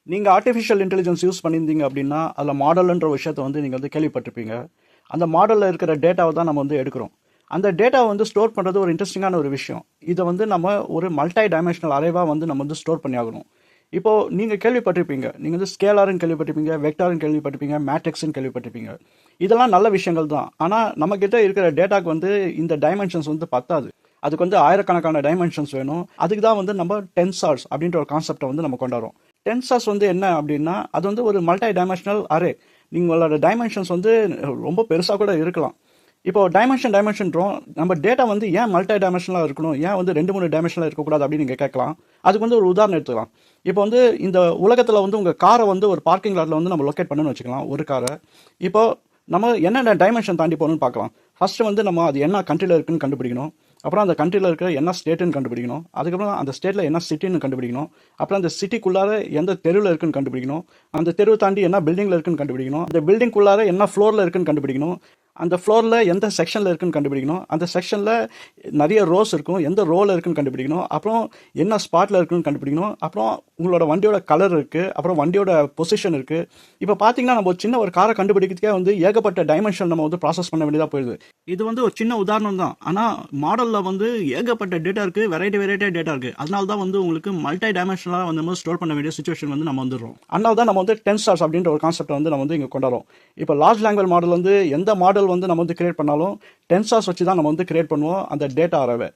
நீங்கள் artificial intelligence use பண்ணியிருந்தீங்க அப்படின்னா அதில் மாடல்ன்ற விஷயத்தை வந்து நீங்கள் வந்து கேள்விப்பட்டிருப்பீங்க. அந்த மாடலில் இருக்கிற டேட்டாவை தான் நம்ம வந்து எடுக்கிறோம். அந்த டேட்டாவை வந்து ஸ்டோர் பண்ணுறது ஒரு இன்ட்ரெஸ்டிங்கான ஒரு விஷயம். இதை வந்து நம்ம ஒரு மல்டி டைமென்ஷனல் அரேவாக வந்து நம்ம வந்து ஸ்டோர் பண்ணி ஆகணும். இப்போது நீங்கள் கேள்விப்பட்டிருப்பீங்க, நீங்கள் வந்து ஸ்கேலார்னு கேள்விப்பட்டிருப்பீங்க, வெக்டார்னு கேள்விப்பட்டிருப்பீங்க, மேட்ரிக்ஸ்னு கேள்விப்பட்டிருப்பீங்க. இதெல்லாம் நல்ல விஷயங்கள் தான். ஆனால் நம்மக்கிட்ட இருக்கிற டேட்டாக்கு வந்து இந்த டைமென்ஷன்ஸ் வந்து பத்தாது. அதுக்கு வந்து ஆயிரக்கணக்கான டைமென்ஷன்ஸ் வேணும். அதுக்கு தான் வந்து நம்ம டென்சார்ஸ் அப்படின்ற ஒரு கான்செப்டை வந்து நம்ம கொண்டாடுறோம். டென்சார்ஸ் வந்து என்ன அப்படின்னா, அது வந்து ஒரு மல்டி டைமென்ஷனல் அரே. நீங்களோட டைமென்ஷன்ஸ் வந்து ரொம்ப பெருசாக கூட இருக்கலாம். இப்போ டைமென்ஷன்றோம், நம்ம டேட்டா வந்து ஏன் மல்டி டைமென்ஷனலாக இருக்கணும், ஏன் வந்து 2-3 டைமென்ஷனலாக இருக்கக்கூடாது அப்படின்னு நீங்கள் கேட்கலாம். அதுக்கு வந்து ஒரு உதாரணம் எடுத்துக்கலாம். இப்போ வந்து இந்த உலகத்தில் வந்து உங்கள் காரை வந்து ஒரு பார்க்கிங் லாட்டில் வந்து நம்ம லொக்கேட் பண்ணணும்னு வச்சுக்கலாம், ஒரு காரை. இப்போ நம்ம என்னென்ன டைமென்ஷன் தாண்டி போகணும்னு பார்க்கலாம். ஃபர்ஸ்ட் வந்து நம்ம அது என்ன கண்ட்ரியில் இருக்குன்னு கண்டுபிடிக்கணும். அப்புறம் அந்த கண்ட்ரியில் இருக்கிற என்ன ஸ்டேட்டுன்னு கண்டுபிடிக்கணும். அதுக்கப்புறம் அந்த ஸ்டேட்டில் என்ன சிட்டின்னு கண்டுபிடிக்கணும். அப்புறம் அந்த சிட்டிக்குள்ளார எந்த தெருவில் இருக்குன்னு கண்டுபிடிக்கணும். அந்த தெருவை தாண்டி என்ன பில்டிங்கில் இருக்குன்னு கண்டுபிடிக்கணும். அந்த பில்டிங்குள்ளார என்ன ஃப்ளோரில் இருக்குன்னு கண்டுபிடிக்கணும். அந்த ஃப்ளோரில் எந்த செக்ஷனில் இருக்குன்னு கண்டுபிடிக்கணும். அந்த செக்ஷனில் நிறைய ரோஸ் இருக்கும், எந்த ரோவில் இருக்குன்னு கண்டுபிடிக்கணும். அப்புறம் என்ன ஸ்பாட்டில் இருக்குன்னு கண்டுபிடிக்கணும். அப்புறம் உங்களோட வண்டியோட கலர் இருக்குது, அப்புறம் வண்டியோட பொசிஷன் இருக்குது. இப்போ பார்த்தீங்கன்னா நம்ம சின்ன ஒரு காரை கண்டுபிடிக்கிறதுக்கே வந்து ஏகப்பட்ட டைமென்ஷன் நம்ம வந்து ப்ராசஸ் பண்ண வேண்டியதாக போயிடுது. இது வந்து ஒரு சின்ன உதாரணம் தான். ஆனால் மாடலில் வந்து ஏகப்பட்ட டேட்டா இருக்குது, வெரைட்டியாக டேட்டா இருக்குது. அதனால தான் வந்து உங்களுக்கு மல்டி டைமென்ஷனலாக வந்து நம்ம ஸ்டோர் பண்ண வேண்டிய சுச்சுவேஷன் வந்து நம்ம வந்துடுறோம். அதனால தான் நம்ம வந்து டென்சார்ஸ் அப்படின்ற ஒரு கான்செப்டை வந்து நம்ம வந்து இங்கே கொண்டாடுறோம். இப்போ லார்ஜ் லாங்குவேஜ் மாடல் வந்து எந்த மாடல் வந்து நம்ம வந்து கிரியேட் பண்ணாலும் டென்சார்ஸ் வச்சு தான் நம்ம வந்து கிரியேட் பண்ணுவோம் அந்த டேட்டா அரவே.